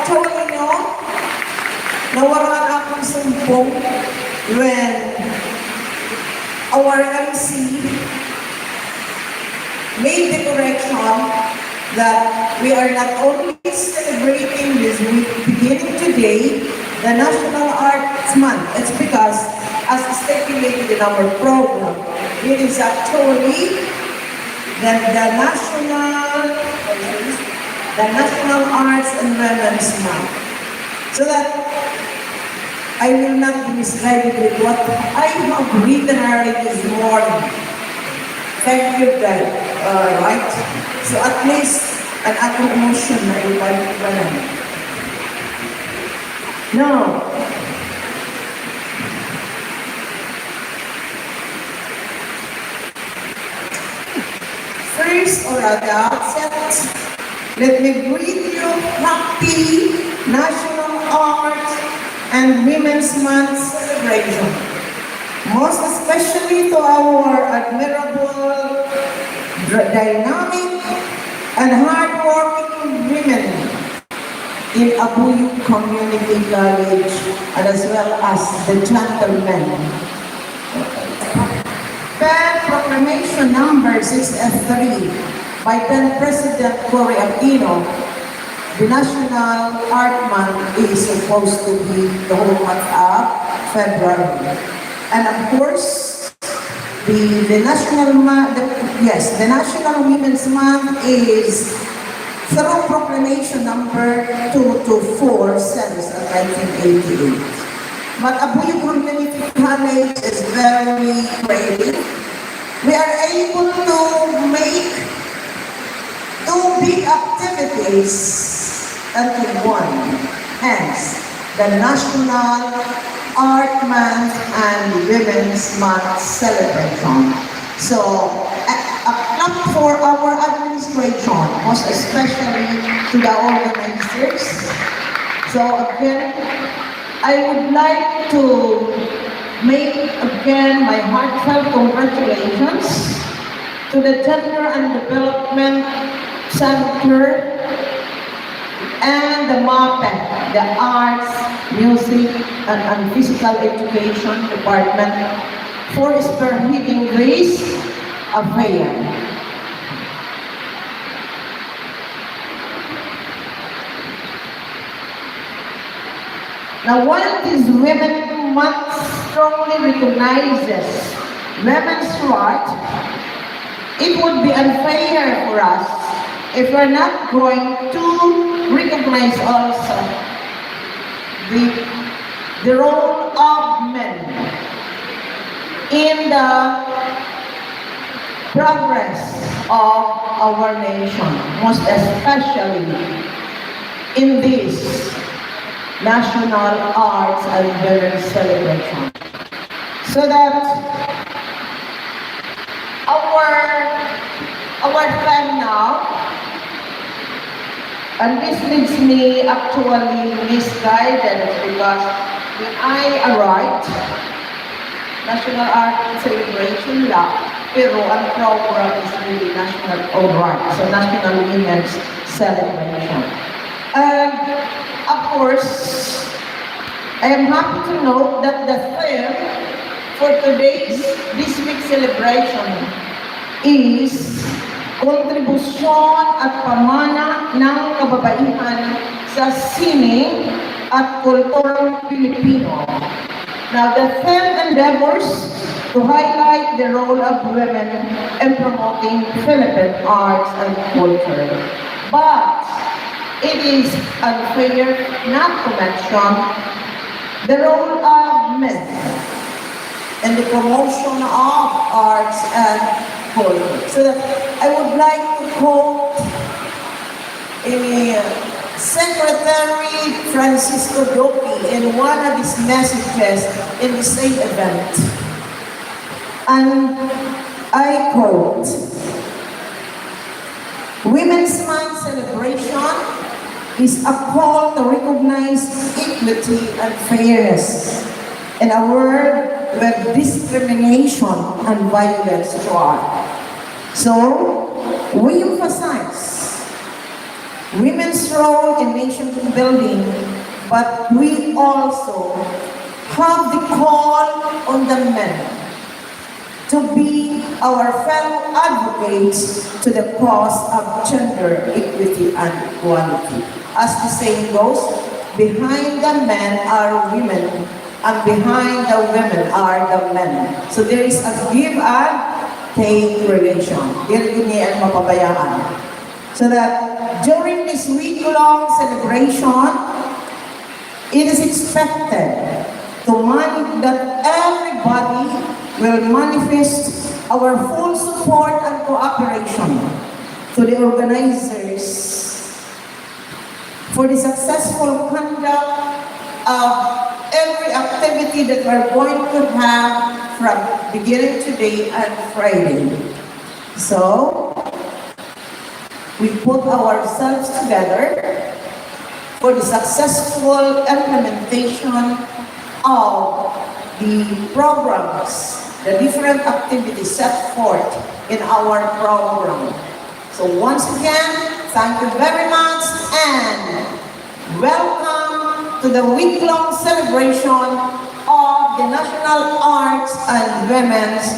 Actually, no, nawalan akong sumpong when our MC made the correction that we are not only celebrating this week beginning today, the National Arts Month. It's because, as stipulated in our program, it is actually the National Arts and Women's Month. So that I will not be misled with what I have written early this morning. Thank you, God. Right? So at least an akong emotion na ibalik ba lang. Now, first or at the outset, let me greet you happy National Arts and Women's Month celebration. Most especially to our admirable, dynamic, and hardworking women in Abuyog Community College, and as well as the gentlemen. Pen Proclamation number 6F3 by then President Cory Aquino, the National Art Month is supposed to be the whole month of February. And of course, the National Women's Month is through Proclamation number 224 since 1988. But Abuyog Community College is very creative. We are able to make two big activities into one. Hence, the National Art Month and Women's Month celebration. So, a clap for our administration, most especially to the organizers. So again, I would like to make again my heartfelt congratulations to the Gender and Development Center and the MAPE, the Arts, Music, and Physical Education Department for spearheading this affair. Now, while this Women's Month strongly recognizes women's rights, it would be unfair for us if we're not going to recognize also the role of men in the progress of our nation, most especially in this National Arts and Women's celebration. So that our time now, and this leads me actually misguided because when I arrived, National Art Celebration lang, pero ang program is really National Art, so National Women's Celebration. And of course, I am happy to note that the theme for this week's celebration is kontribusyon at pamana ng kababaihan sa sining at kulturang Pilipino. Now, the theme endeavors to highlight the role of women in promoting Philippine arts and culture. But it is unfair not to mention the role of men in the promotion of arts and culture. So that I would like to quote Secretary Francisco Duque in one of his messages in the same event. And I quote, Women's Month celebration is a call to recognize equity and fairness in a world where discrimination and violence thrive. So, we emphasize women's role in nation building, but we also have the call on the men to be our fellow advocates to the cause of gender equity and equality. As the saying goes, behind the men are women, and behind the women are the men. So there is a give and take relation. Hindi ang mapabayaan. So that during this week-long celebration, it is expected that everybody will manifest our full support and cooperation to the organizers for the successful conduct of every activity that we're going to have from beginning today and Friday. So, we put ourselves together for the successful implementation of the programs, the different activities set forth in our program. So once again, thank you very much and welcome to the week-long celebration of the National Arts and Women's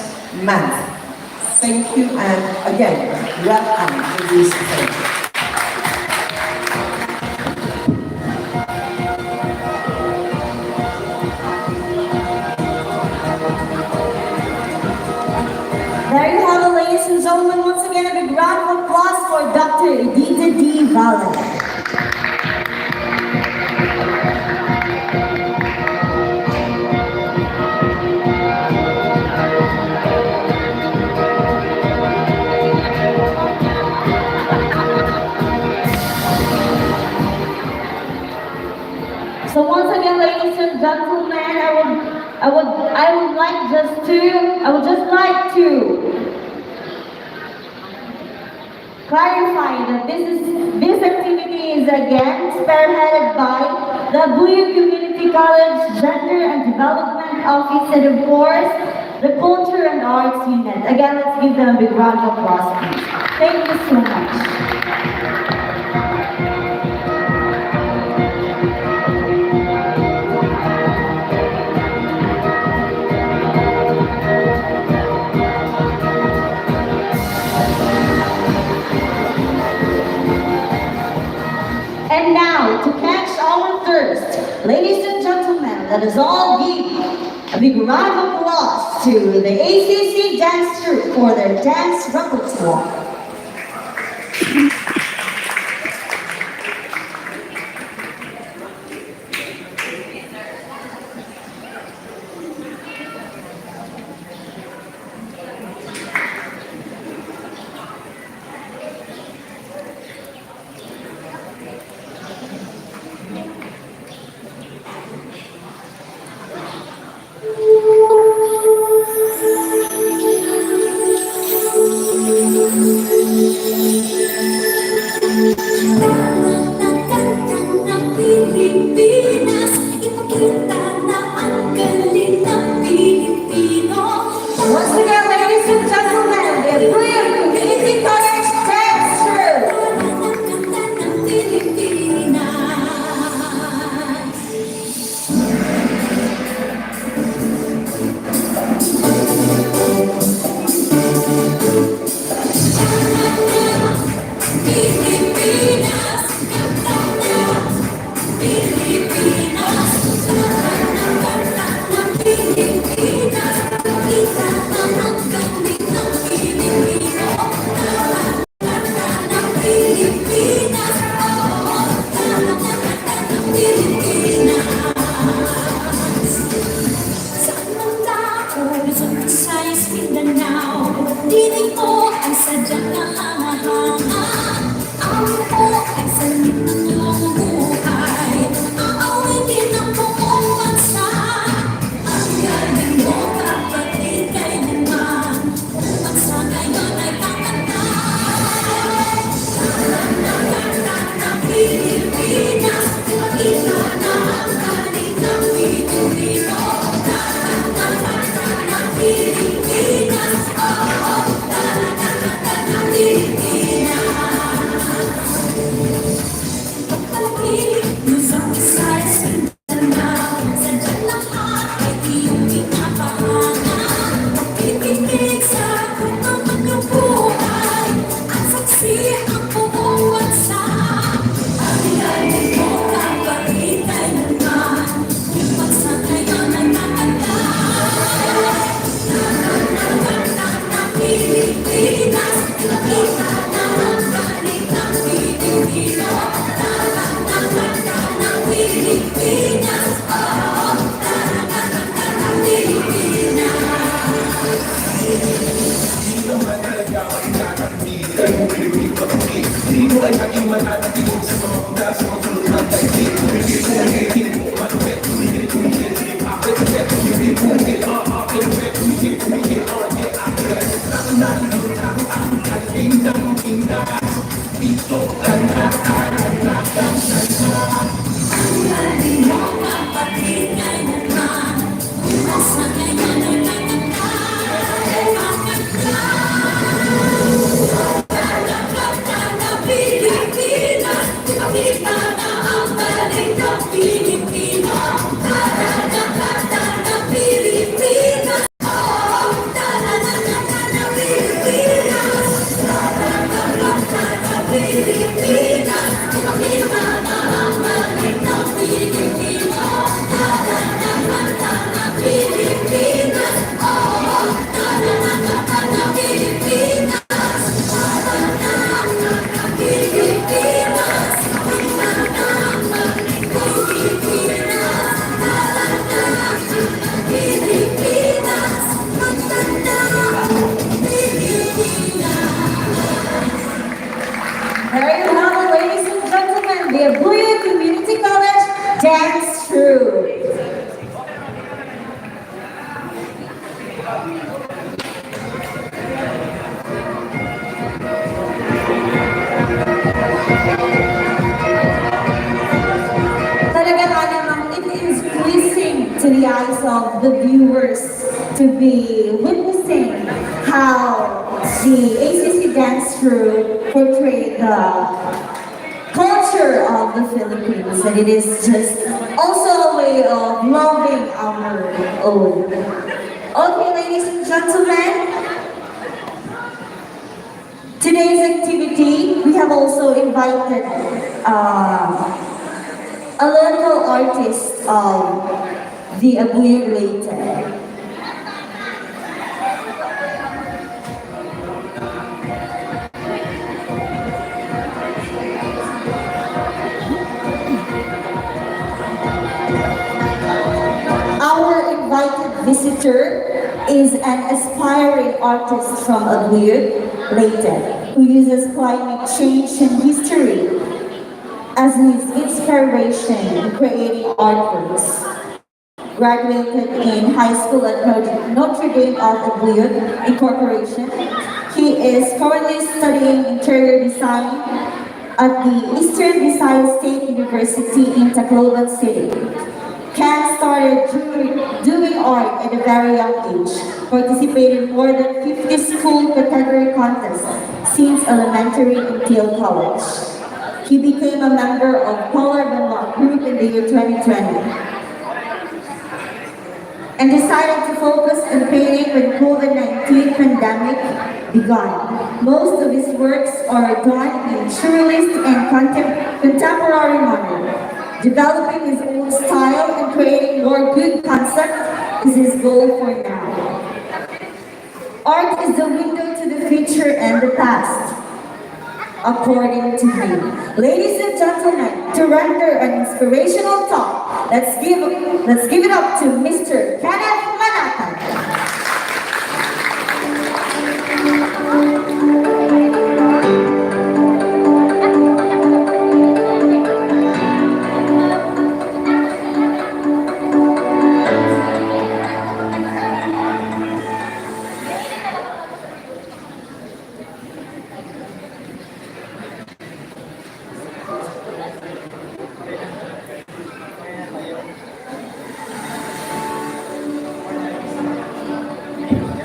Month. Thank you and again, welcome to this event. There you have it, ladies and gentlemen. Once again, a big round of applause for Dr. Edita D. Valle. So once again, ladies and gentlemen, I would just like to clarify that this activity is again spearheaded by the Buyo Community College Gender and Development Office and of course the Culture and Arts Unit. Again, let's give them a big round of applause, please. Thank you so much. And now, to catch our thirst, ladies and gentlemen, let us all give a big round of applause to the ACC Dance Troupe for their dance repertoire. Once again, ladies and gentlemen, the Buyo Community College Dance Troupe. There you have it, ladies and gentlemen, the Abuya Community College Dance Troupe. Talaga nga namang it is pleasing to the eyes of the viewers to be witnessing how the ACC Dance Troupe portrayed the culture of the Philippines, and it is just also a way of loving our own. Okay, ladies and gentlemen, today's activity, we have also invited a local artist of the Abuya Leyte. Our invited visitor is an aspiring artist from Abuya Leyte who uses climate change and history as his inspiration in creating artworks. Graduated in high school at Notre Dame of Abuya Incorporation, he is currently studying interior design at the Eastern Visayas State University in Tacloban City. Ken started doing art at a very young age, participated in more than 50 school category contests since elementary until college. He became a member of Polar Benoit Group in the year 2020 and decided to focus on painting when COVID-19 pandemic began. Most of his works are done in surrealist and contemporary manner. Developing his own style and creating more good concept is his goal for now. Art is the window to the future and the past, according to him. Ladies and gentlemen, to render an inspirational talk, let's give it up to Mr. Kenneth Manatan.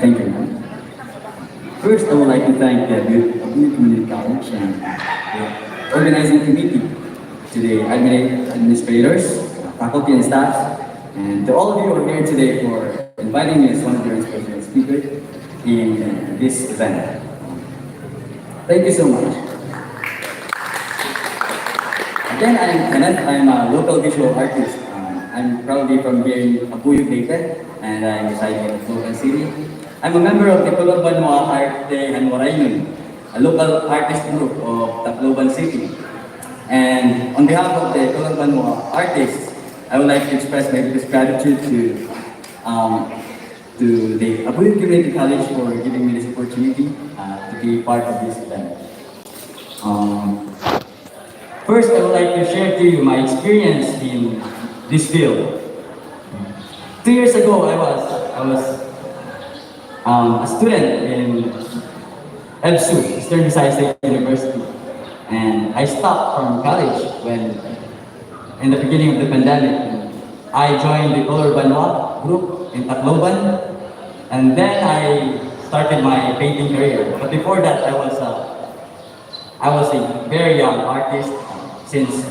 Thank you. First, I would like to thank the Abuya Community College and the organizing committee, to the administrators, faculty and staff, and to all of you who are here today for inviting me as one of your inspirational speakers in this event. Thank you so much. Again, I'm Kenneth. I'm a local visual artist. I'm proudly from here in Abuya Leyte, and I'm residing in Tacloban City. I'm a member of the Tulang Banwa Arte Hanwaraynun, a local artist group of Tacloban City. And on behalf of the Tulang Banwa artists, I would like to express my deepest gratitude to the Abuyo Community College for giving me this opportunity to be part of this event. Um, First, I would like to share to you my experience in this field. 2 years ago, I was a student in EBSU, Eastern Visayas State University, and I stopped from college when, in the beginning of the pandemic, I joined the Color Banwa group in Tacloban, and then I started my painting career. But before that, I was a very young artist. Since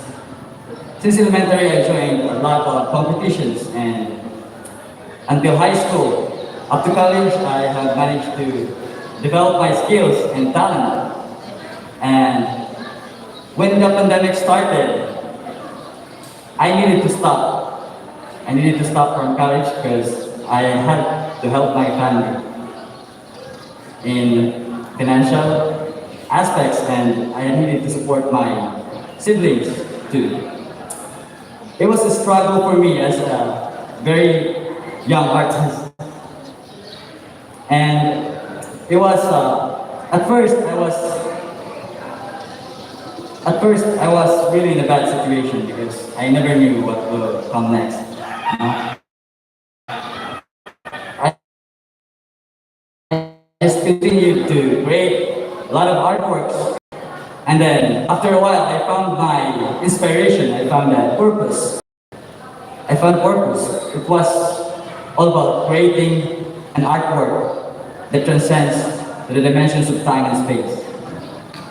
elementary, I joined a lot of competitions, and until high school, up to college, I have managed to develop my skills and talent. And when the pandemic started, I needed to stop. I needed to stop from college because I had to help my family in financial aspects, and I needed to support my siblings too. It was a struggle for me as a very young artist, and it was at first I was really in a bad situation because I never knew what will come next. I just continued to create a lot of artworks. And then, after a while, I found my inspiration. I found that purpose. I found purpose. It was all about creating an artwork that transcends the dimensions of time and space.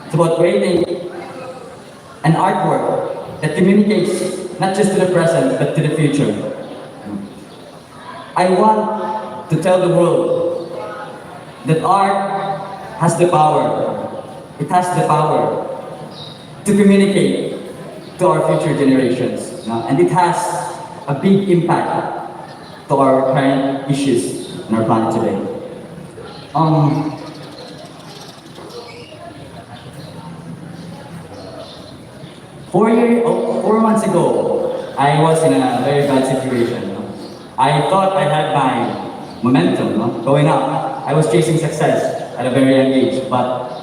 It's about creating an artwork that communicates not just to the present, but to the future. I want to tell the world that art has the power. It has the power to communicate to our future generations, and it has a big impact to our current issues in our planet today. 4 months ago, I was in a very bad situation. I thought I had my momentum going up. I was chasing success at a very young age, but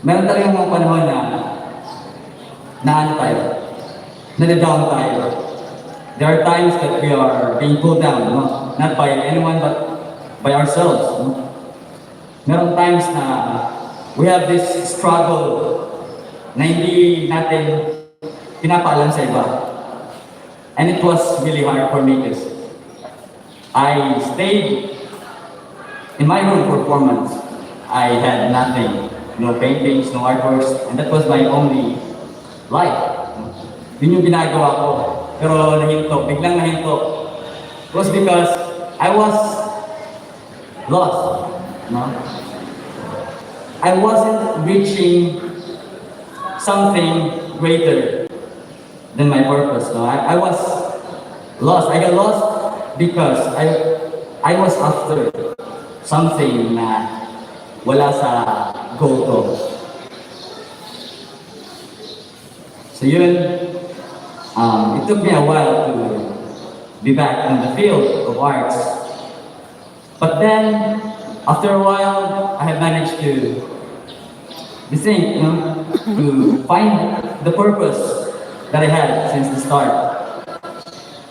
meron talagang mga panahon na ano tayo, nade-down tayo. There are times that we are being pulled down, not by anyone but by ourselves. Meron times na we have this struggle na hindi natin pinapaalam sa iba. And it was really hard for me because I stayed in my room for 4 months. I had nothing, no paintings, no artworks, and that was my only life. Yun yung ginagawa ko. Pero nahinto, biglang nahinto. It was because I was lost. I wasn't reaching something greater than my purpose. I was lost. I got lost because I was after something na wala sa goal ko. So yun, it took me a while to be back in the field of arts. But then, after a while, I have managed to think, to find the purpose that I had since the start.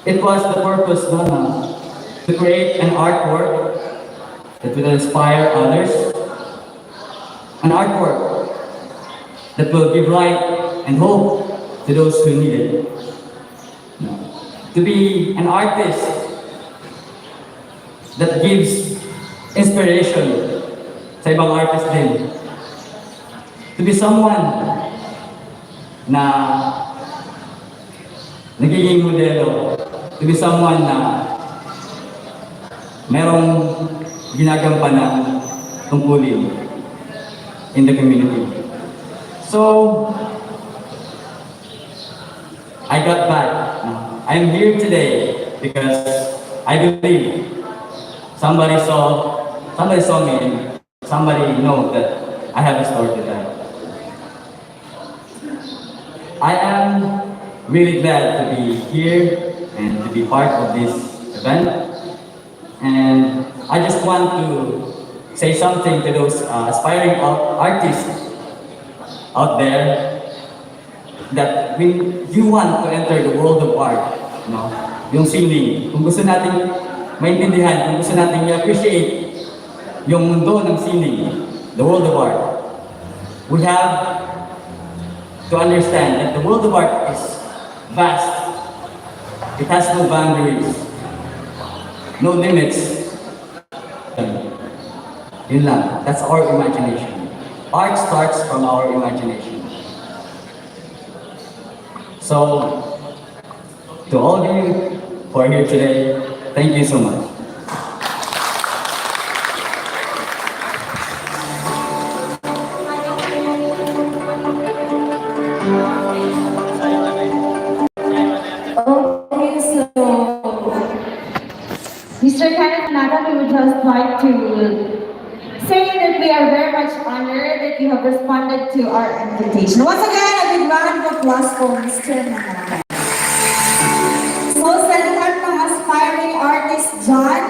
It was the purpose to create an artwork that will inspire others, an artwork that will give light and hope to those who need it. To be an artist that gives inspiration sa ibang artist din. To be someone na nagiging modelo. To be someone na merong ginagampanan tungkulin in the community. So, I got back. I'm here today because I believe somebody saw me and somebody knows that I have a story to tell. I am really glad to be here and to be part of this event. And I just want to say something to those aspiring artists out there that when you want to enter the world of art, yung singing, kung gusto nating maintindihan, kung gusto nating i-appreciate yung mundo ng singing, the world of art, we have to understand that the world of art is vast. It has no boundaries, no limits. Yun lang. That's our imagination. Art starts from our imagination. So, to all of you who are here today, thank you so much. Okay, so Mr. Kenneth Naga, we would just like to say that we are very much honored that you have responded to our invitation. Once again, a big round of applause for Mr. Naga. So sa lahat ng aspiring artist dyan,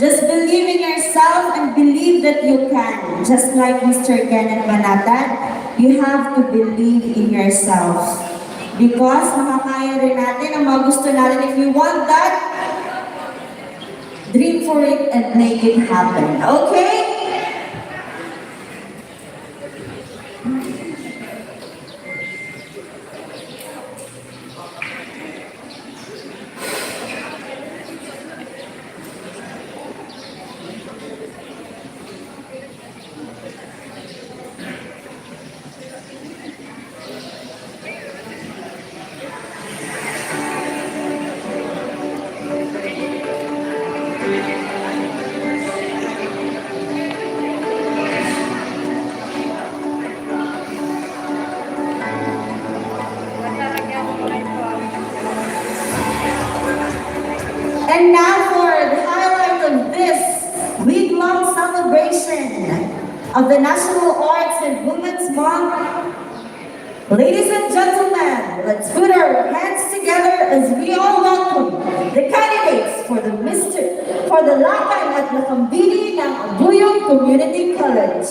just believe in yourself and believe that you can. Just like Mr. Kenneth Manatad, you have to believe in yourself. Because makakaya rin natin ang mga gusto natin. If you want that, dream for it and make it happen. Okay? And now for the highlight of this week-long celebration of the National Arts and Women's Month. Ladies and gentlemen, let's put our hands together as we all welcome the candidates for the Lakan at Lakambini ng Abuyog Community College.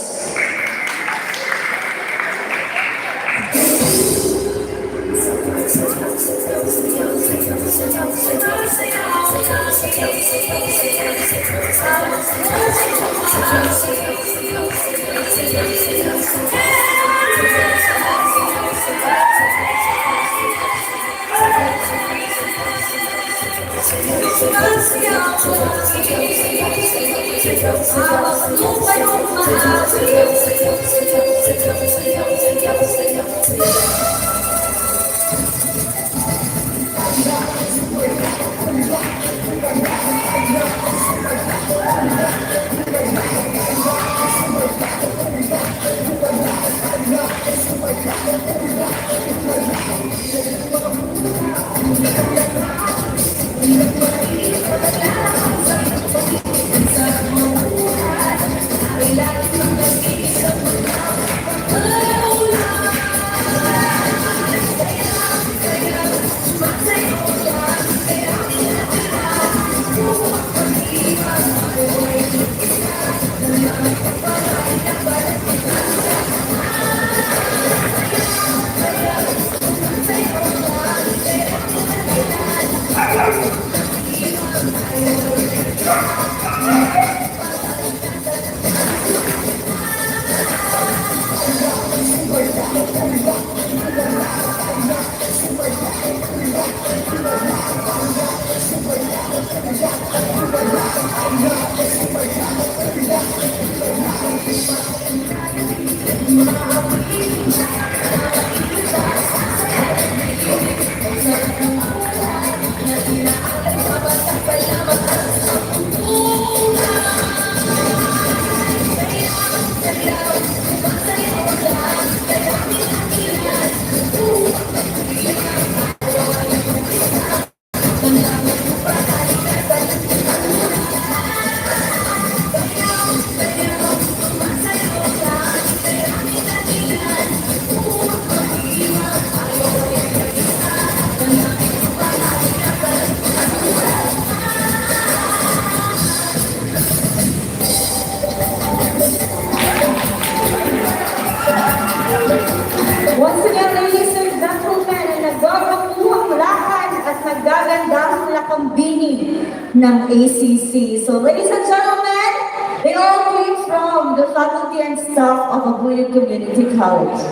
nagagandahang lakambini ng ACC. So ladies and gentlemen, they all came from the faculty and staff of Abuyog Community College.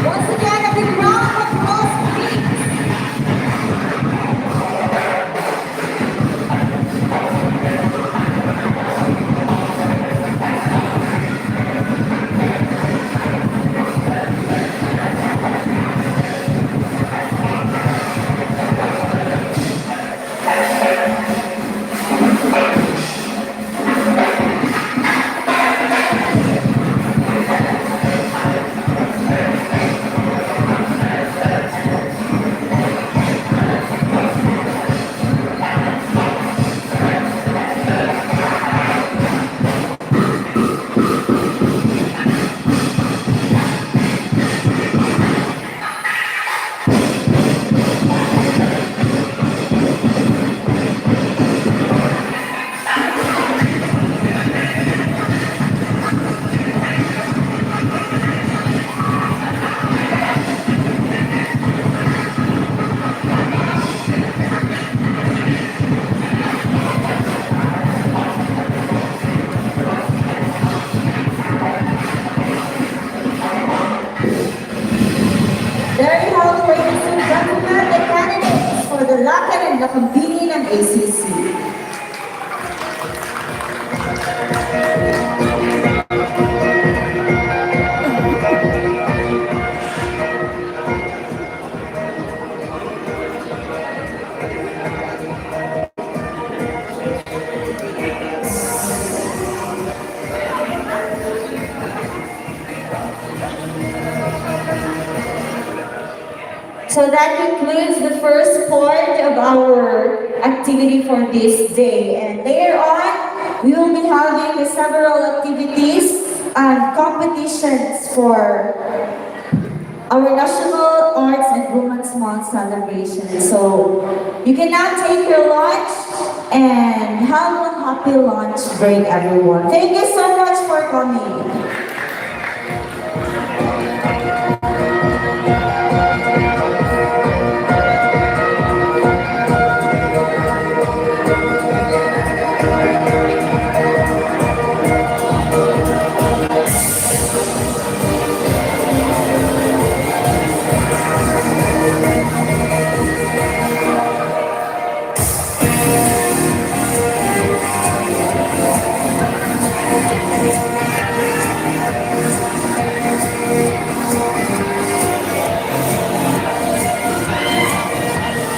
Once again, a big round of applause, please. There you have, ladies and gentlemen, the candidates for the Lakan and Lakambini ng ACC. So that concludes the first part of our activity for this day. And later on, we will be having several activities and competitions for our National Arts and Women's Month celebration. So you can now take your lunch and have a happy lunch break, everyone. Thank you so much for coming.